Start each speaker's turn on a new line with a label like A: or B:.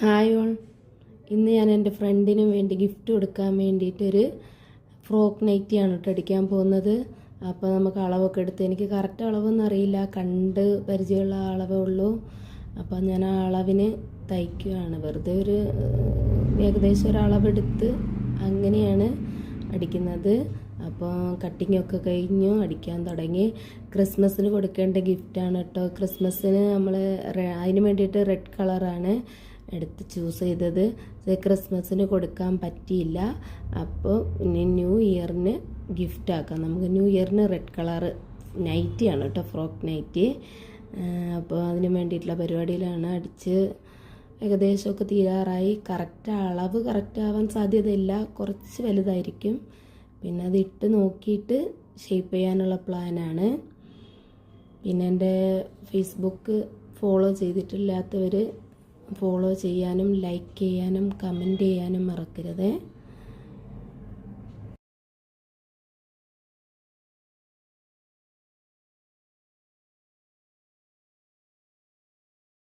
A: Hi all. ഇന്ന് ഞാൻ എൻ്റെ ഫ്രണ്ടിനും വേണ്ടി ഗിഫ്റ്റ് കൊടുക്കാൻ വേണ്ടിയിട്ടൊരു ഫ്രോക്ക് നൈറ്റിയാണ് കേട്ടോ അടിക്കാൻ പോകുന്നത്. അപ്പോൾ നമുക്ക് അളവൊക്കെ എടുത്ത്, എനിക്ക് കറക്റ്റ് അളവൊന്നും അറിയില്ല, കണ്ട് പരിചയമുള്ള അളവേ ഉള്ളൂ. അപ്പോൾ ഞാൻ ആ അളവിന് തയ്ക്കുകയാണ്, വെറുതെ ഒരു ഏകദേശം ഒരു അളവെടുത്ത് അങ്ങനെയാണ് അടിക്കുന്നത്. അപ്പോൾ കട്ടിങ്ങൊക്കെ കഴിഞ്ഞു, അടിക്കാൻ തുടങ്ങി. ക്രിസ്മസിന് കൊടുക്കേണ്ട ഗിഫ്റ്റാണ് കേട്ടോ. ക്രിസ്മസിന് നമ്മൾ അതിന് വേണ്ടിയിട്ട് റെഡ് കളറാണ് എടുത്ത് ചൂസ് ചെയ്തത്. ക്രിസ്മസിന് കൊടുക്കാൻ പറ്റിയില്ല. അപ്പോൾ ഇനി ന്യൂ ഇയറിന് ഗിഫ്റ്റ് ആക്കാം. നമുക്ക് ന്യൂ ഇയറിന് റെഡ് കളറ് നൈറ്റിയാണ് കേട്ടോ, ഫ്രോക്ക് നൈറ്റി. അപ്പോൾ അതിന് വേണ്ടിയിട്ടുള്ള പരിപാടിയിലാണ്. അടിച്ച് ഏകദേശമൊക്കെ തീരാറായി. കറക്റ്റ് അളവ് കറക്റ്റ് ആവാൻ സാധ്യതയില്ല, കുറച്ച് വലുതായിരിക്കും. പിന്നെ അത് ഇട്ട് നോക്കിയിട്ട് ഷേപ്പ് ചെയ്യാനുള്ള പ്ലാനാണ്. പിന്നെ എൻ്റെ ഫേസ്ബുക്ക് ഫോളോ ചെയ്തിട്ടില്ലാത്തവർ ഫോളോ ചെയ്യാനും ലൈക്ക് ചെയ്യാനും കമൻറ്റ് ചെയ്യാനും മറക്കരുത്.